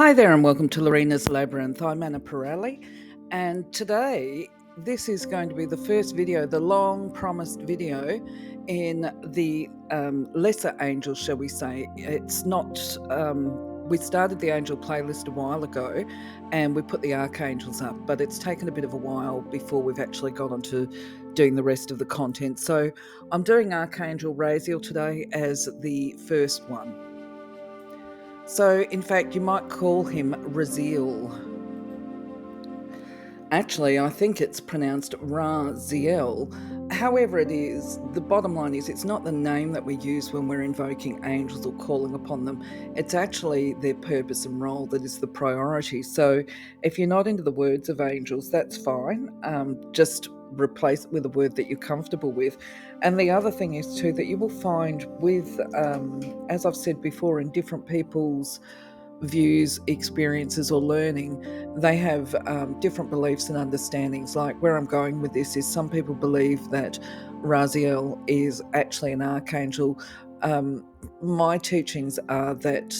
Hi there and welcome to Lorena's Labyrinth. I'm Anah Parreli, and today this is going to be the first video, the long promised video in the lesser angels, shall we say. It's not, we started the angel playlist a while ago and we put the archangels up, but it's taken a bit of a while before we've actually got on to doing the rest of the content. So I'm doing Archangel Raziel today as the first one. So, in fact, you might call him Raziel. Actually, I think it's pronounced Raziel. However it is, the bottom line is it's not the name that we use when we're invoking angels or calling upon them. It's actually their purpose and role that is the priority. So if you're not into the words of angels, that's fine. Just replace it with a word that you're comfortable with. And the other thing is too that you will find with, as I've said before, in different people's views, experiences, or learning, they have different beliefs and understandings. Like where I'm going with this is some people believe that Raziel is actually an archangel. My teachings are that,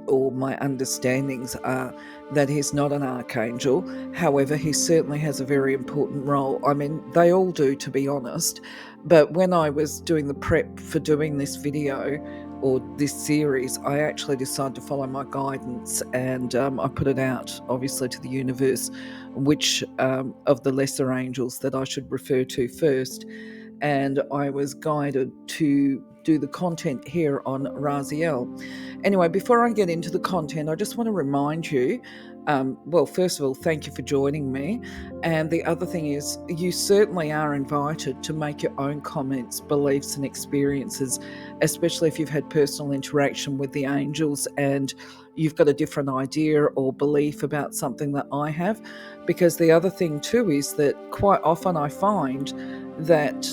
or my understandings are that he's not an archangel. However, he certainly has a very important role. I mean, they all do, to be honest. But when I was doing the prep for doing this video or this series, I actually decided to follow my guidance, and I put it out, obviously, to the universe, which of the lesser angels that I should refer to first. And I was guided to do the content here on Raziel. Anyway, before I get into the content, I just want to remind you, well, first of all, thank you for joining me. And the other thing is, you certainly are invited to make your own comments, beliefs, and experiences, especially if you've had personal interaction with the angels and you've got a different idea or belief about something that I have. Because the other thing too is that quite often I find that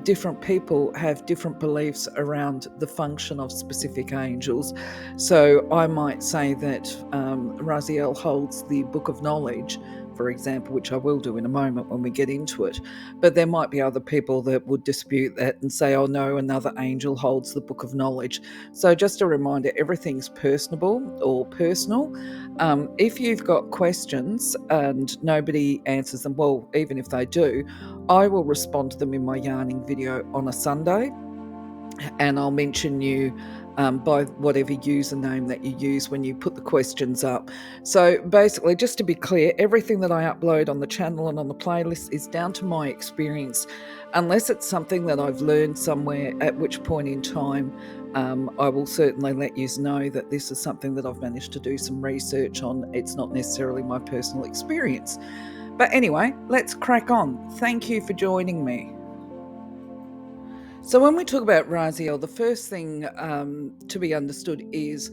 different people have different beliefs around the function of specific angels. So I might say that Raziel holds the Book of Knowledge, for example, which I will do in a moment when we get into it. But there might be other people that would dispute that and say, oh no, another angel holds the Book of Knowledge. So just a reminder, everything's personable or personal. If you've got questions and nobody answers them, well, even if they do, I will respond to them in my yarning video on a Sunday, and I'll mention you by whatever username that you use when you put the questions up. So basically, just to be clear, everything that I upload on the channel and on the playlist is down to my experience, unless it's something that I've learned somewhere, at which point in time I will certainly let you know that this is something that I've managed to do some research on. It's not necessarily my personal experience. But anyway, let's crack on. Thank you for joining me. So when we talk about Raziel, the first thing to be understood is,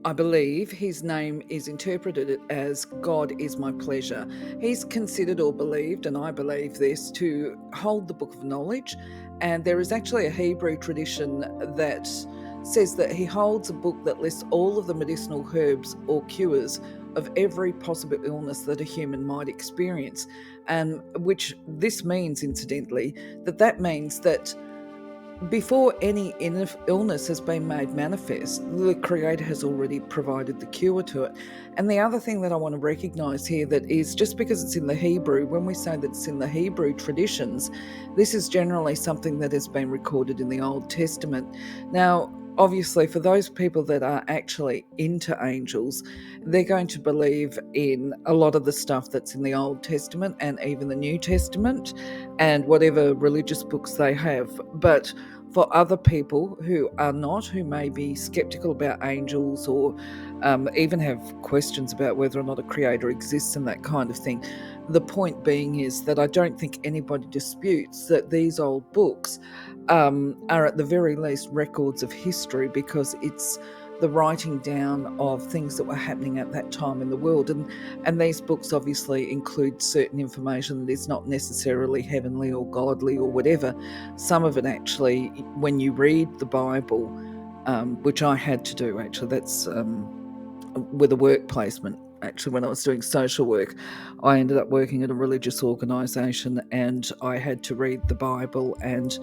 I believe his name is interpreted as God is my pleasure. He's considered or believed, and I believe this, to hold the Book of Knowledge. And there is actually a Hebrew tradition that says that he holds a book that lists all of the medicinal herbs or cures of every possible illness that a human might experience. And which this means, incidentally, that means that before any illness has been made manifest, the Creator has already provided the cure to it. And the other thing that I want to recognise here, that is, just because it's in the Hebrew, when we say that it's in the Hebrew traditions, this is generally something that has been recorded in the Old Testament. Now, obviously, for those people that are actually into angels, they're going to believe in a lot of the stuff that's in the Old Testament and even the New Testament and whatever religious books they have. But for other people who are not, who may be skeptical about angels or even have questions about whether or not a creator exists and that kind of thing, the point being is that I don't think anybody disputes that these old books are at the very least records of history, because it's the writing down of things that were happening at that time in the world. And these books obviously include certain information that is not necessarily heavenly or godly or whatever. Some of it actually, when you read the Bible, which I had to do actually, that's with a work placement, actually, when I was doing social work. I ended up working at a religious organisation, and I had to read the Bible and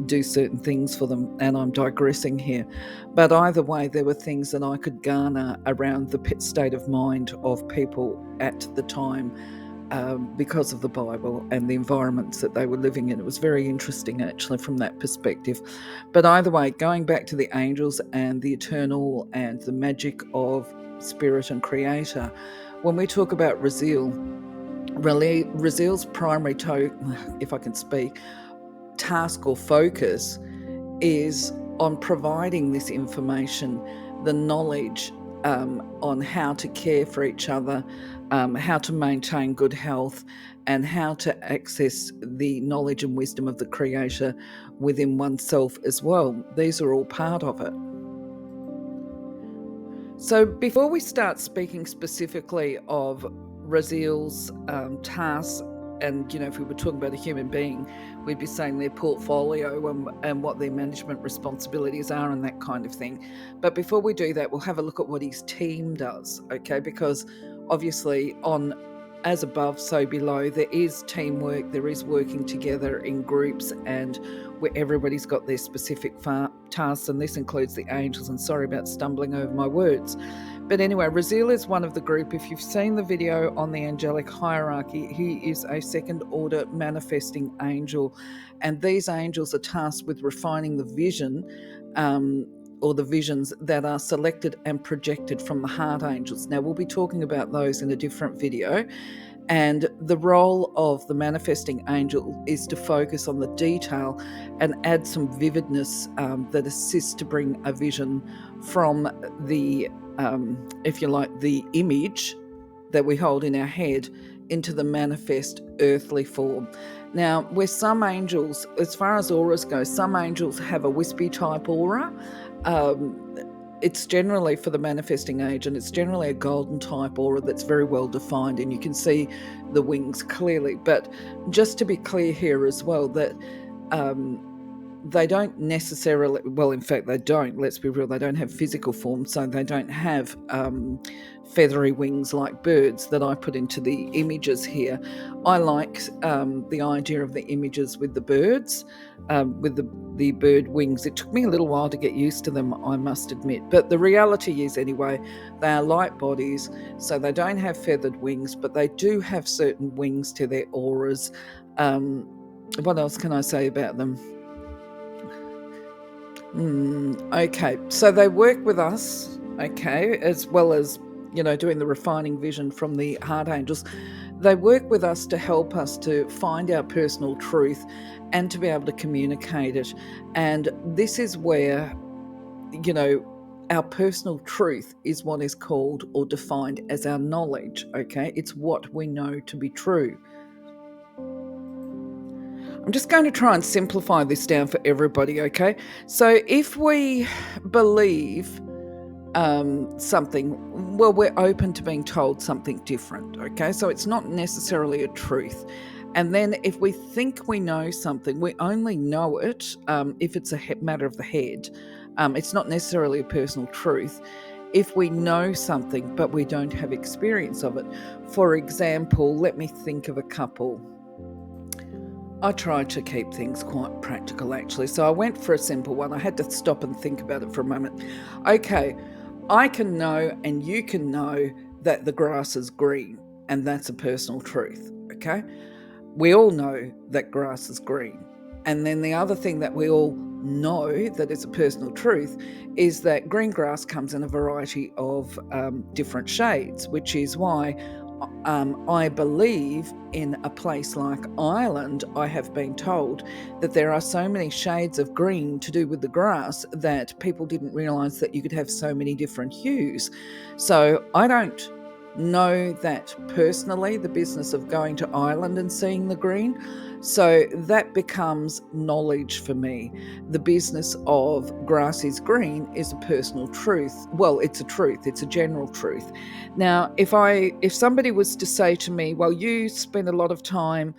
do certain things for them, and I'm digressing here. But either way, there were things that I could garner around the state of mind of people at the time, because of the Bible and the environments that they were living in. It was very interesting, actually, from that perspective. But either way, going back to the angels and the eternal and the magic of spirit and creator, when we talk about Raziel's primary if I can speak, task or focus is on providing this information, the knowledge, on how to care for each other, how to maintain good health, and how to access the knowledge and wisdom of the Creator within oneself as well. These are all part of it. So before we start speaking specifically of Raziel's tasks, and if we were talking about a human being, we'd be saying their portfolio and what their management responsibilities are and that kind of thing. But before we do that, we'll have a look at what his team does, okay? Because obviously on as above, so below, there is teamwork, there is working together in groups, and where everybody's got their specific tasks, and this includes the angels. And sorry about stumbling over my words. But anyway, Raziel is one of the group. If you've seen the video on the angelic hierarchy, he is a second order manifesting angel. And these angels are tasked with refining the vision, or the visions that are selected and projected from the heart angels. Now, we'll be talking about those in a different video. And the role of the manifesting angel is to focus on the detail and add some vividness, that assists to bring a vision from the, if you like, the image that we hold in our head into the manifest earthly form. Now, where some angels, as far as auras go, some angels have a wispy type aura. It's generally, for the manifesting agent, it's generally a golden type aura that's very well defined, and you can see the wings clearly. But just to be clear here as well, that they don't necessarily, well, in fact, they don't, let's be real, they don't have physical form, so they don't have feathery wings like birds that I put into the images here. I like the idea of the images with the birds, with the bird wings. It took me a little while to get used to them, I must admit. But the reality is, anyway, they are light bodies, so they don't have feathered wings, but they do have certain wings to their auras. What else can I say about them? Okay, so they work with us, okay, as well as, doing the refining vision from the heart angels. They work with us to help us to find our personal truth and to be able to communicate it. And this is where, our personal truth is what is called or defined as our knowledge, okay? It's what we know to be true. I'm just going to try and simplify this down for everybody, okay? So if we believe something, well, we're open to being told something different, okay? So it's not necessarily a truth. And then if we think we know something, we only know it if it's a matter of the head. It's not necessarily a personal truth. If we know something, but we don't have experience of it. For example, let me think of a couple. I tried to keep things quite practical, actually. So I went for a simple one. I had to stop and think about it for a moment. Okay, I can know and you can know that the grass is green, and that's a personal truth, okay? We all know that grass is green. And then the other thing that we all know that is a personal truth is that green grass comes in a variety of different shades, which is why I believe in a place like Ireland, I have been told that there are so many shades of green to do with the grass that people didn't realise that you could have so many different hues. So I don't know that personally, the business of going to Ireland and seeing the green. So that becomes knowledge for me. The business of grass is green is a personal truth. Well, it's a truth. It's a general truth. Now, if somebody was to say to me, well, you spend a lot of time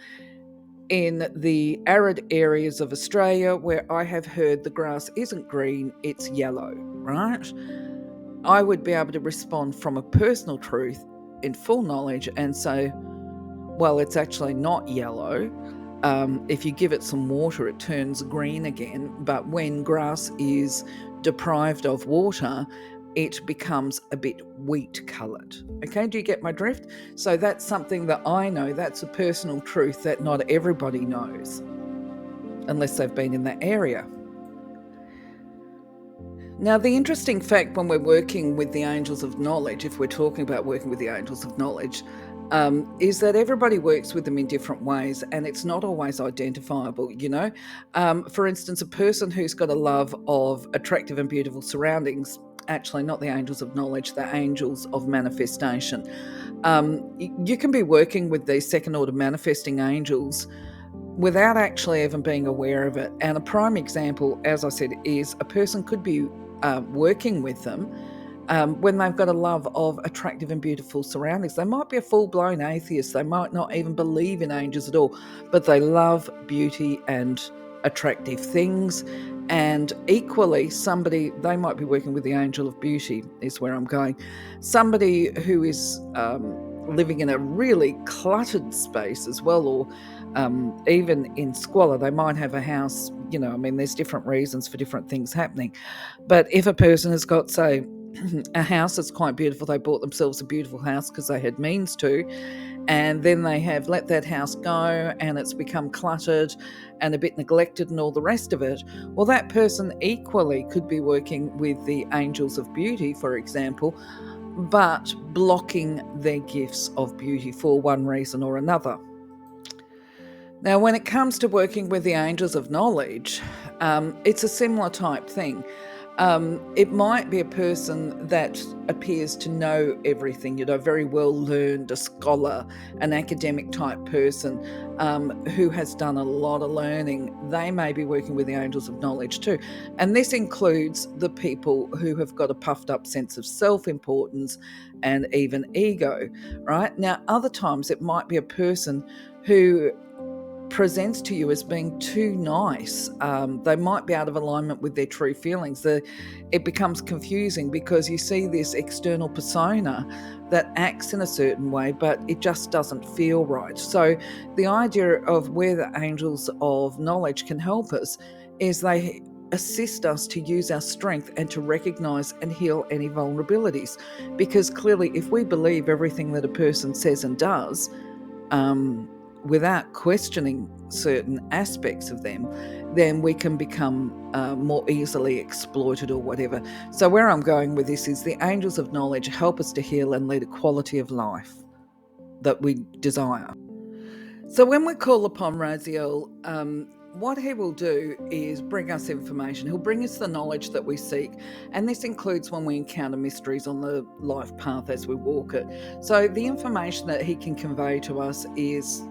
in the arid areas of Australia where I have heard the grass isn't green, it's yellow, right? I would be able to respond from a personal truth in full knowledge and say, well, it's actually not yellow. If you give it some water, it turns green again. But when grass is deprived of water, it becomes a bit wheat coloured. Okay, do you get my drift? So that's something that I know. That's a personal truth that not everybody knows unless they've been in that area. Now, the interesting fact when we're working with the angels of knowledge, if we're talking about working with the angels of knowledge, is that everybody works with them in different ways and it's not always identifiable, you know. For instance, a person who's got a love of attractive and beautiful surroundings, actually not the angels of knowledge, the angels of manifestation. You can be working with these second order manifesting angels without actually even being aware of it. And a prime example, as I said, is a person could be working with them when they've got a love of attractive and beautiful surroundings. They might be a full-blown atheist. They might not even believe in angels at all, but they love beauty and attractive things. And equally, they might be working with the angel of beauty, is where I'm going. Somebody who is living in a really cluttered space as well, or even in squalor. They might have a house, there's different reasons for different things happening. But if a person has got, say, a house that's quite beautiful, they bought themselves a beautiful house because they had means to, and then they have let that house go and it's become cluttered and a bit neglected and all the rest of it, well, that person equally could be working with the angels of beauty, for example, but blocking their gifts of beauty for one reason or another. Now, when it comes to working with the angels of knowledge, it's a similar type thing. It might be a person that appears to know everything, very well learned, a scholar, an academic type person who has done a lot of learning. They may be working with the angels of knowledge too. And this includes the people who have got a puffed up sense of self-importance and even ego, right? Now, other times it might be a person who presents to you as being too nice. They might be out of alignment with their true feelings. It becomes confusing because you see this external persona that acts in a certain way, but it just doesn't feel right. So the idea of where the angels of knowledge can help us is they assist us to use our strength and to recognize and heal any vulnerabilities. Because clearly, if we believe everything that a person says and does, without questioning certain aspects of them, then we can become more easily exploited or whatever. So where I'm going with this is the angels of knowledge help us to heal and lead a quality of life that we desire. So when we call upon Raziel, what he will do is bring us information. He'll bring us the knowledge that we seek. And this includes when we encounter mysteries on the life path as we walk it. So the information that he can convey to us is,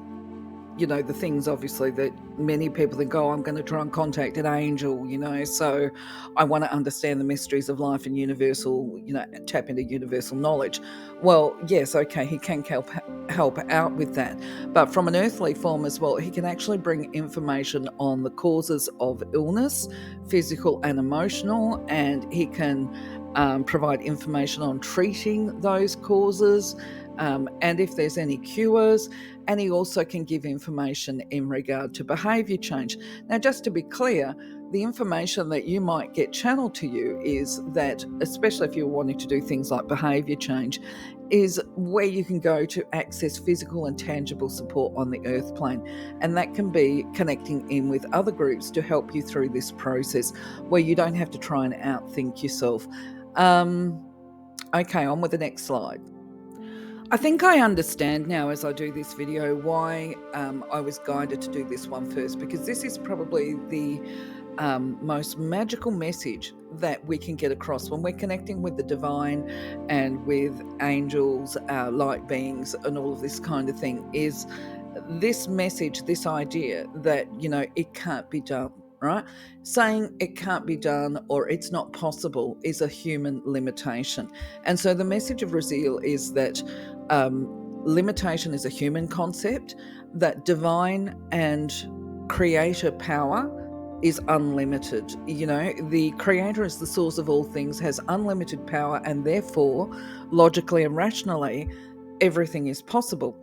the things obviously that many people think, I'm going to try and contact an angel, so I want to understand the mysteries of life and universal, tap into universal knowledge. Well, yes, okay, he can help out with that. But from an earthly form as well, he can actually bring information on the causes of illness, physical and emotional, and he can provide information on treating those causes, and if there's any cures. And he also can give information in regard to behaviour change. Now, just to be clear, the information that you might get channeled to you is that, especially if you're wanting to do things like behaviour change, is where you can go to access physical and tangible support on the earth plane. And that can be connecting in with other groups to help you through this process where you don't have to try and outthink yourself. Okay, on with the next slide. I think I understand now as I do this video why I was guided to do this one first, because this is probably the most magical message that we can get across when we're connecting with the divine and with angels, light beings, and all of this kind of thing, is this message, this idea that, it can't be done. Right? Saying it can't be done or it's not possible is a human limitation. And so the message of Raziel is that limitation is a human concept, that divine and creator power is unlimited. The creator is the source of all things, has unlimited power, and therefore, logically and rationally, everything is possible.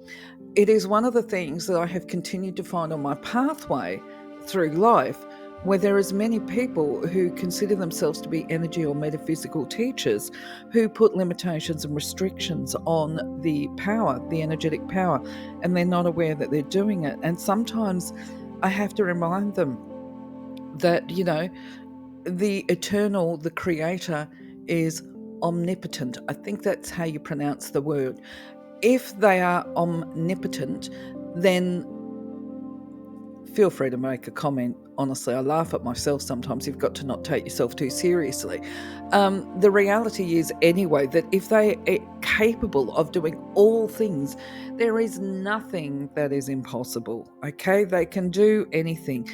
It is one of the things that I have continued to find on my pathway through life, where there is many people who consider themselves to be energy or metaphysical teachers who put limitations and restrictions on the power, the energetic power, and they're not aware that they're doing it. And sometimes I have to remind them that, the eternal, the creator, is omnipotent. I think that's how you pronounce the word. If they are omnipotent, then feel free to make a comment. Honestly, I laugh at myself sometimes. You've got to not take yourself too seriously. The reality is, anyway, that if they are capable of doing all things, there is nothing that is impossible. Okay, they can do anything.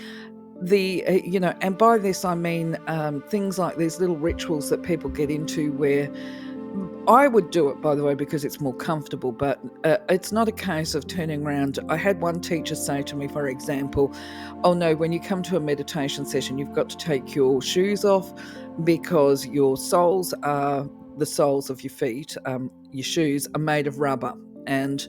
And by this I mean things like these little rituals that people get into, where I would do it, by the way, because it's more comfortable, but it's not a case of turning around. I had one teacher say to me, for example, oh no, when you come to a meditation session, you've got to take your shoes off because your soles are the soles of your feet, your shoes are made of rubber, and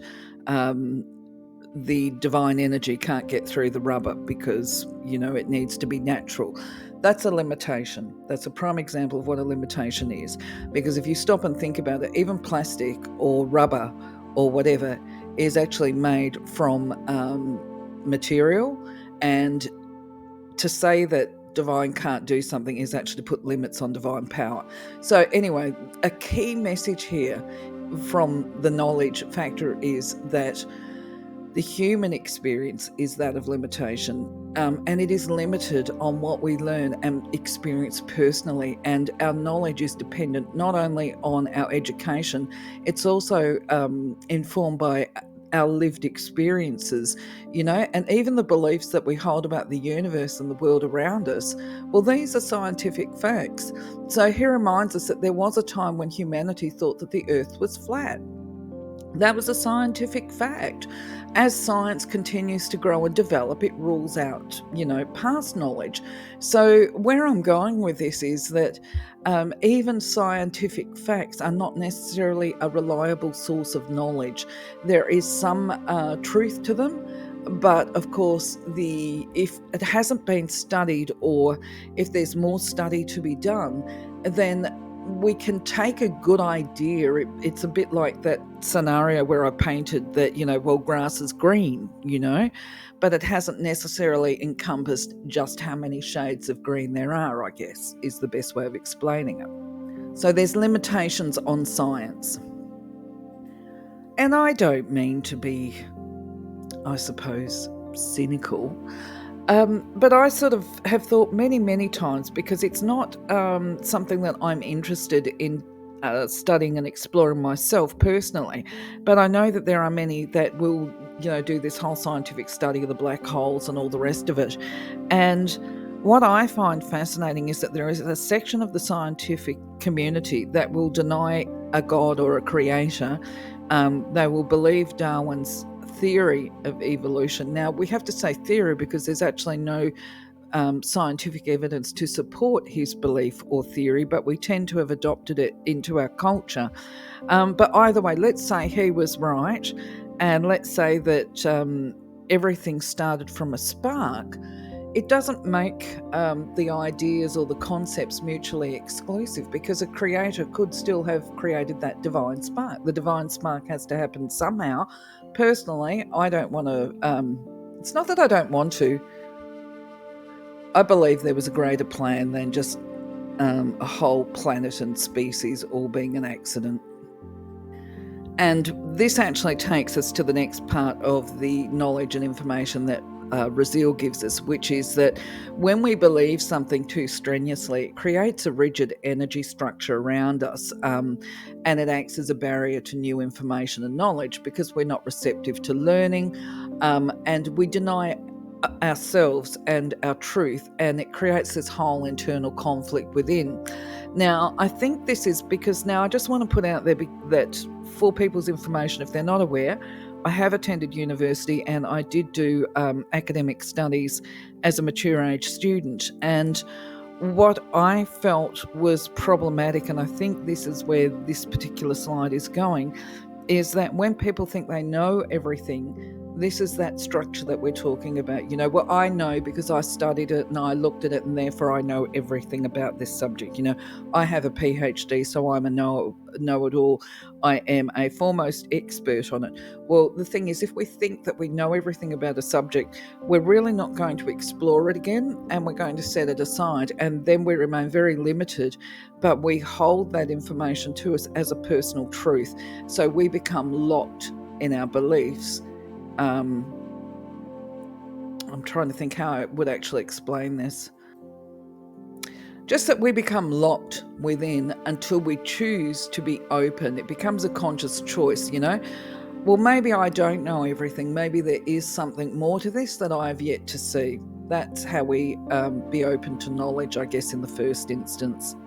the divine energy can't get through the rubber because, it needs to be natural. That's a limitation. That's a prime example of what a limitation is. Because if you stop and think about it, even plastic or rubber or whatever is actually made from material. And to say that divine can't do something is actually put limits on divine power. So anyway, a key message here from the knowledge factor is that the human experience is that of limitation, and it is limited on what we learn and experience personally. And our knowledge is dependent not only on our education, it's also informed by our lived experiences, and even the beliefs that we hold about the universe and the world around us. Well, these are scientific facts. So he reminds us that there was a time when humanity thought that the earth was flat. That was a scientific fact. As science continues to grow and develop, it rules out, past knowledge. So where I'm going with this is that even scientific facts are not necessarily a reliable source of knowledge. There is some truth to them, but of course, if it hasn't been studied, or if there's more study to be done, then we can take a good idea. It's a bit like that scenario where I painted that, grass is green, but it hasn't necessarily encompassed just how many shades of green there are, I guess, is the best way of explaining it. So there's limitations on science. And I don't mean to be, I suppose, cynical. But I sort of have thought many, many times, because it's not something that I'm interested in studying and exploring myself personally, but I know that there are many that will, do this whole scientific study of the black holes and all the rest of it. And what I find fascinating is that there is a section of the scientific community that will deny a god or a creator. They will believe Darwin's theory of evolution. Now, we have to say theory because there's actually no scientific evidence to support his belief or theory, but we tend to have adopted it into our culture. But either way, let's say he was right, and let's say that everything started from a spark. It doesn't make the ideas or the concepts mutually exclusive, because a creator could still have created that divine spark. The divine spark has to happen somehow. Personally, I don't want to, it's not that I don't want to. I believe there was a greater plan than just a whole planet and species all being an accident. And this actually takes us to the next part of the knowledge and information that Raziel gives us, which is that when we believe something too strenuously, it creates a rigid energy structure around us, and it acts as a barrier to new information and knowledge, because we're not receptive to learning, and we deny ourselves and our truth, and it creates this whole internal conflict within. Now, I think this is because, now I just want to put out there that for people's information, if they're not aware, I have attended university and I did do academic studies as a mature age student. And what I felt was problematic, and I think this is where this particular slide is going, is that when people think they know everything, this is that structure that we're talking about. Well, I know because I studied it and I looked at it, and therefore I know everything about this subject. I have a PhD, so I'm a know-it-all. I am a foremost expert on it. Well, the thing is, if we think that we know everything about a subject, we're really not going to explore it again, and we're going to set it aside, and then we remain very limited, but we hold that information to us as a personal truth. So we become locked in our beliefs. I'm trying to think how I would actually explain this. Just that we become locked within until we choose to be open. It becomes a conscious choice, Well, maybe I don't know everything. Maybe there is something more to this that I have yet to see. That's how we be open to knowledge, I guess, in the first instance.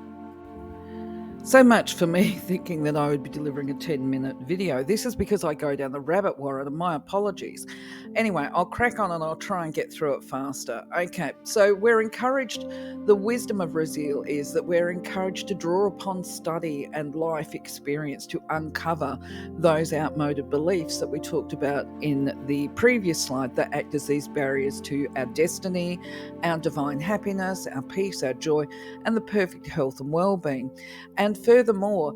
So much for me thinking that I would be delivering a 10-minute video. This is because I go down the rabbit warren, and my apologies. Anyway, I'll crack on and I'll try and get through it faster. Okay, so we're encouraged, the wisdom of Raziel is that we're encouraged to draw upon study and life experience to uncover those outmoded beliefs that we talked about in the previous slide that act as these barriers to our destiny, our divine happiness, our peace, our joy, and the perfect health and well-being. And furthermore,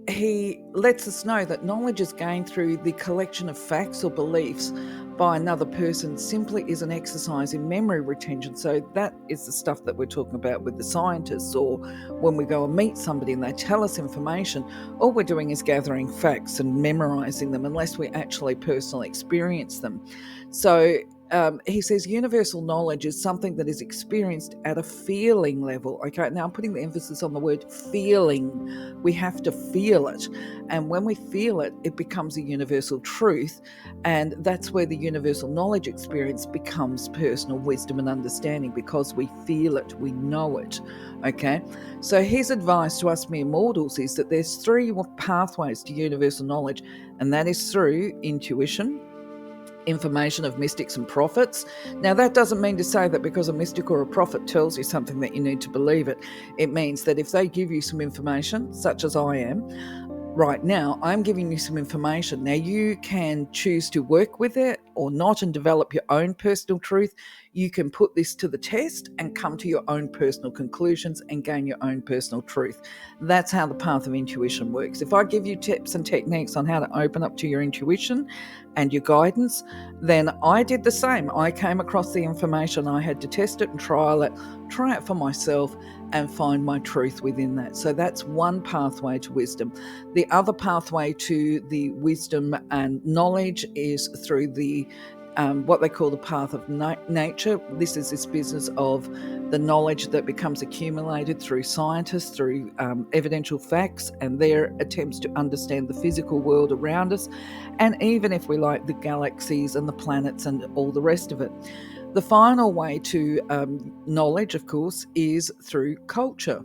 he lets us know that knowledge is gained through the collection of facts or beliefs by another person simply is an exercise in memory retention. So that is the stuff that we're talking about with the scientists, or when we go and meet somebody and they tell us information, all we're doing is gathering facts and memorizing them unless we actually personally experience them. So he says universal knowledge is something that is experienced at a feeling level. Okay, now I'm putting the emphasis on the word feeling. We have to feel it. And when we feel it, it becomes a universal truth. And that's where the universal knowledge experience becomes personal wisdom and understanding, because we feel it, we know it. Okay, so his advice to us mere mortals is that there's 3 pathways to universal knowledge, and that is through intuition, information of mystics and prophets. Now, that doesn't mean to say that because a mystic or a prophet tells you something that you need to believe it. It means that if they give you some information, such as I am right now, I'm giving you some information. Now, you can choose to work with it or not and develop your own personal truth. You can put this to the test and come to your own personal conclusions and gain your own personal truth. That's how the path of intuition works. If I give you tips and techniques on how to open up to your intuition and your guidance, then I did the same. I came across the information. I had to test it and try it for myself and find my truth within that. So that's one pathway to wisdom. The other pathway to the wisdom and knowledge is through the what they call the path of nature. This is this business of the knowledge that becomes accumulated through scientists, through evidential facts, and their attempts to understand the physical world around us, and even, if we like, the galaxies and the planets and all the rest of it. The final way to knowledge, of course, is through culture.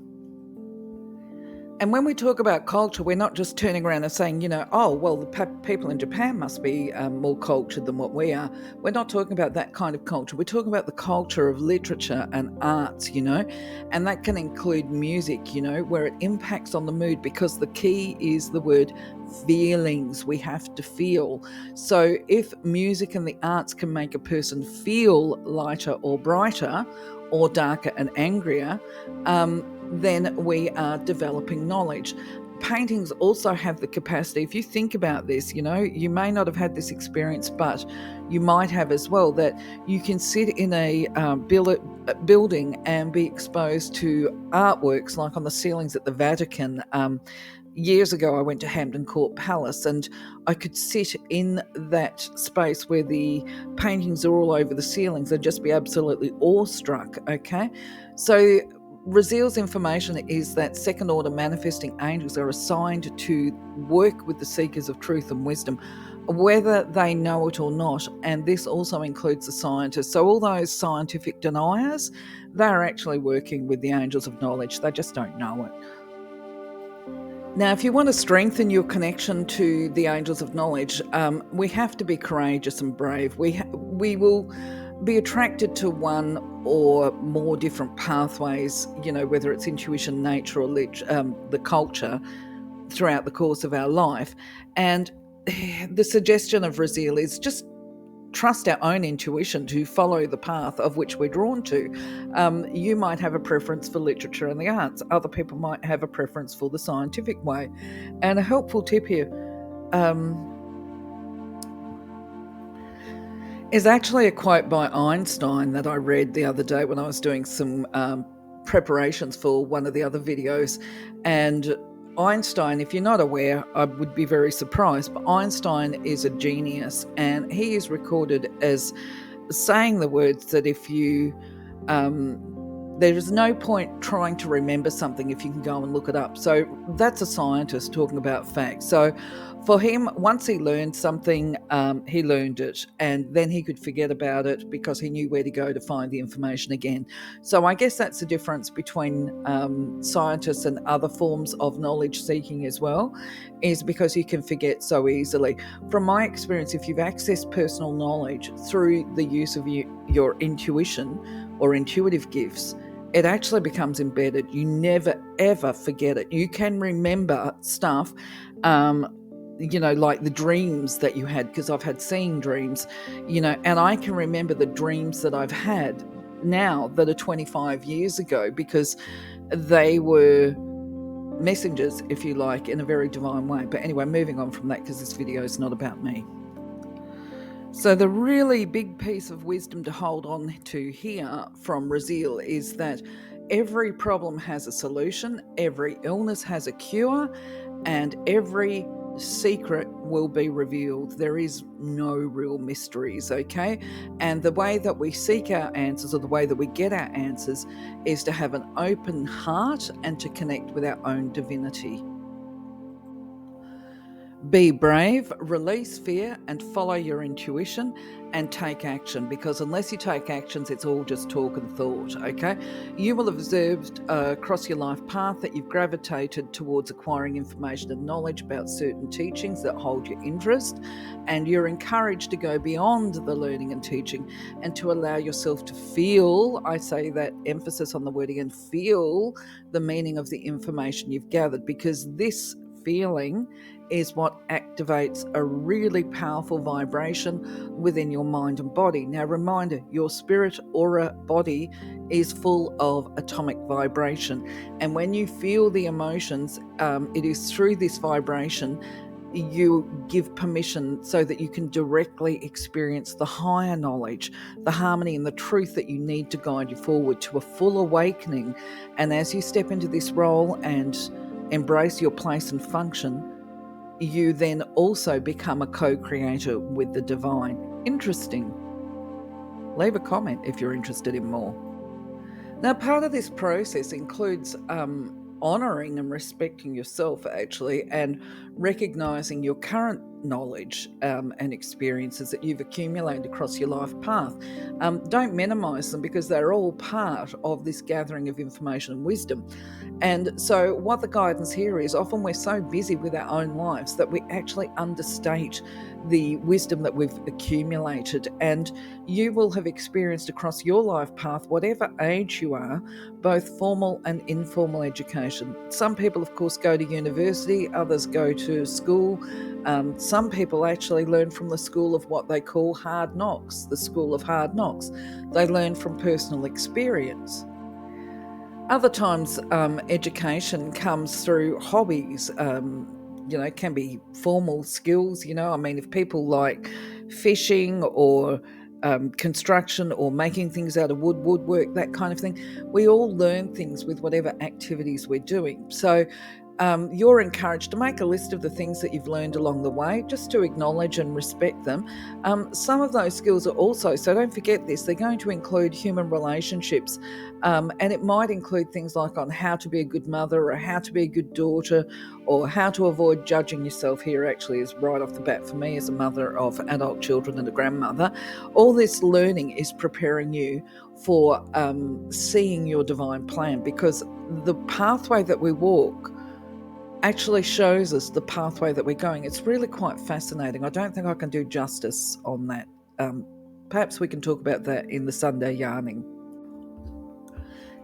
And when we talk about culture, we're not just turning around and saying, oh, well, the people in Japan must be more cultured than what we are. We're not talking about that kind of culture. We're talking about the culture of literature and arts, and that can include music, where it impacts on the mood, because the key is the word feelings. We have to feel. So if music and the arts can make a person feel lighter or brighter, or darker and angrier, then we are developing knowledge. Paintings also have the capacity, if you think about this, you may not have had this experience, but you might have as well, that you can sit in a building and be exposed to artworks like on the ceilings at the Vatican. Years ago, I went to Hampton Court Palace, and I could sit in that space where the paintings are all over the ceilings and just be absolutely awestruck. Okay, so Raziel's information is that second order manifesting angels are assigned to work with the seekers of truth and wisdom, whether they know it or not. And this also includes the scientists. So all those scientific deniers, they're actually working with the angels of knowledge. They just don't know it. Now, if you want to strengthen your connection to the angels of knowledge, we have to be courageous and brave. We will be attracted to one or more different pathways, whether it's intuition, nature, or the culture, throughout the course of our life. And the suggestion of Raziel is just trust our own intuition to follow the path of which we're drawn to. You might have a preference for literature and the arts. Other people might have a preference for the scientific way. And a helpful tip here is actually a quote by Einstein that I read the other day when I was doing some preparations for one of the other videos. And Einstein, if you're not aware, I would be very surprised, but Einstein is a genius, and he is recorded as saying the words that if you there is no point trying to remember something if you can go and look it up. So that's a scientist talking about facts. So for him, once he learned something, he learned it, and then he could forget about it because he knew where to go to find the information again. So I guess that's the difference between scientists and other forms of knowledge seeking as well, is because you can forget so easily. From my experience, if you've accessed personal knowledge through the use of your intuition or intuitive gifts, it actually becomes embedded. You never ever forget it. You can remember stuff, like the dreams that you had, because I've had seeing dreams, and I can remember the dreams that I've had now that are 25 years ago, because they were messengers, if you like, in a very divine way. But anyway, moving on from that, because this video is not about me. So the really big piece of wisdom to hold on to here from Raziel is that every problem has a solution, every illness has a cure, and every secret will be revealed. There is no real mysteries, okay? And the way that we seek our answers, or the way that we get our answers, is to have an open heart and to connect with our own divinity. Be brave, release fear, and follow your intuition and take action, because unless you take actions, it's all just talk and thought, okay? You will have observed across your life path that you've gravitated towards acquiring information and knowledge about certain teachings that hold your interest, and you're encouraged to go beyond the learning and teaching and to allow yourself to feel, I say that emphasis on the word again, feel the meaning of the information you've gathered, because this feeling is what activates a really powerful vibration within your mind and body. Now, reminder, your spirit aura body is full of atomic vibration. And when you feel the emotions, it is through this vibration you give permission so that you can directly experience the higher knowledge, the harmony and the truth that you need to guide you forward to a full awakening. And as you step into this role and embrace your place and function, you then also become a co-creator with the divine. Interesting. Leave a comment if you're interested in more. Now, part of this process includes honouring and respecting yourself, actually, and recognising your current knowledge and experiences that you've accumulated across your life path. Don't minimise them, because they're all part of this gathering of information and wisdom. And so what the guidance here is, often we're so busy with our own lives that we actually understate the wisdom that we've accumulated. And you will have experienced across your life path, whatever age you are, both formal and informal education. Some people, of course, go to university, others go to school. Some people actually learn from the school of what they call hard knocks, the school of hard knocks. They learn from personal experience. Other times, education comes through hobbies, can be formal skills. If people like fishing or construction or making things out of woodwork, that kind of thing, we all learn things with whatever activities we're doing. So you're encouraged to make a list of the things that you've learned along the way, just to acknowledge and respect them. Some of those skills are also, so don't forget this, they're going to include human relationships, and it might include things like on how to be a good mother, or how to be a good daughter, or how to avoid judging yourself. Here actually is right off the bat for me as a mother of adult children and a grandmother. All this learning is preparing you for seeing your divine plan, because the pathway that we walk actually shows us the pathway that we're going. It's really quite fascinating. I don't think I can do justice on that. Perhaps we can talk about that in the Sunday yarning.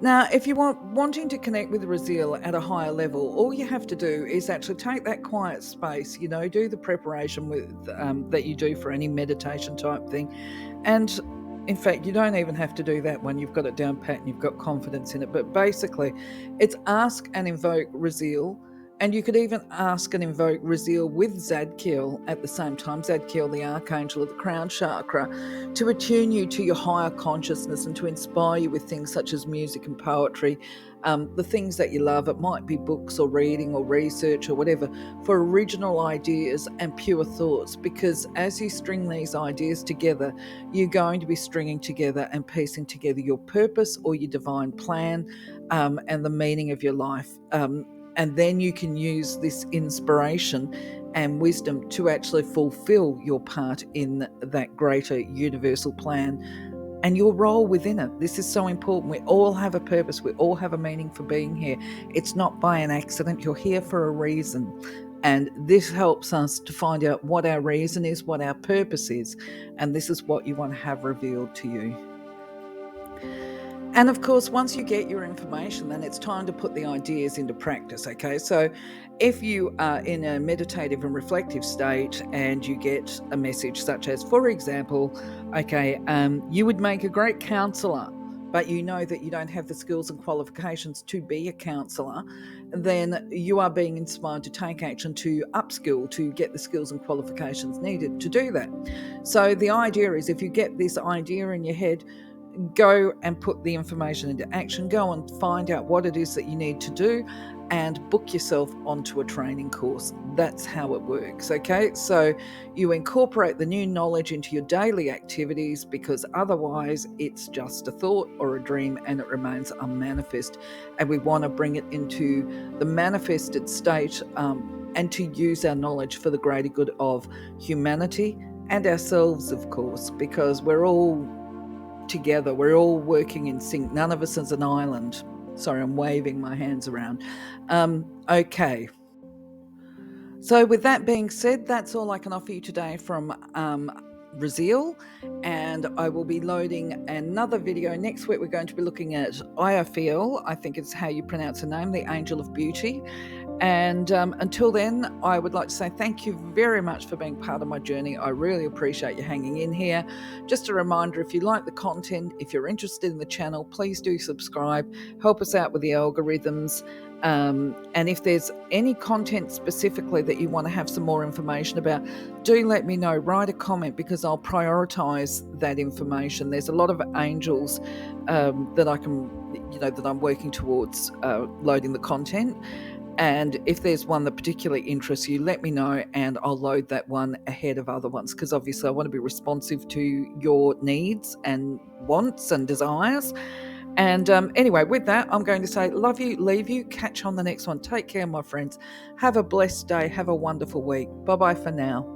Now, if you want wanting to connect with Raziel at a higher level, all you have to do is actually take that quiet space, do the preparation with that you do for any meditation type thing. And in fact, you don't even have to do that when you've got it down pat and you've got confidence in it. But basically, it's ask and invoke Raziel. And you could even ask and invoke Raziel with Zadkiel at the same time, Zadkiel, the archangel of the crown chakra, to attune you to your higher consciousness and to inspire you with things such as music and poetry, the things that you love. It might be books or reading or research or whatever, for original ideas and pure thoughts. Because as you string these ideas together, you're going to be stringing together and piecing together your purpose or your divine plan, and the meaning of your life. And then you can use this inspiration and wisdom to actually fulfill your part in that greater universal plan and your role within it. This is so important. We all have a purpose. We all have a meaning for being here. It's not by an accident. You're here for a reason. And this helps us to find out what our reason is, what our purpose is. And this is what you want to have revealed to you. And of course, once you get your information, then it's time to put the ideas into practice. Okay. So if you are in a meditative and reflective state and you get a message such as, for example, you would make a great counselor, but you know that you don't have the skills and qualifications to be a counselor, then you are being inspired to take action to upskill, to get the skills and qualifications needed to do that. So the idea is, if you get this idea in your head, go and put the information into action. Go and find out what it is that you need to do and book yourself onto a training course. That's how it works. Okay, so you incorporate the new knowledge into your daily activities, because otherwise it's just a thought or a dream and it remains unmanifest. And we want to bring it into the manifested state, and to use our knowledge for the greater good of humanity and ourselves, of course, because we're all together. We're all working in sync. None of us is an island. Sorry, I'm waving my hands around. Okay. So with that being said, that's all I can offer you today from Raziel, and I will be loading another video next week. We're going to be looking at Iafiel, I think it's how you pronounce her name, the Angel of Beauty. And until then, I would like to say thank you very much for being part of my journey. I really appreciate you hanging in here. Just a reminder, if you like the content, if you're interested in the channel, please do subscribe. Help us out with the algorithms. And if there's any content specifically that you want to have some more information about, do let me know. Write a comment, because I'll prioritize that information. There's a lot of angels that I can, that I'm working towards loading the content. And if there's one that particularly interests you, let me know and I'll load that one ahead of other ones, because obviously I want to be responsive to your needs and wants and desires. And anyway, with that, I'm going to say love you, leave you, catch on the next one. Take care, my friends. Have a blessed day. Have a wonderful week. Bye-bye for now.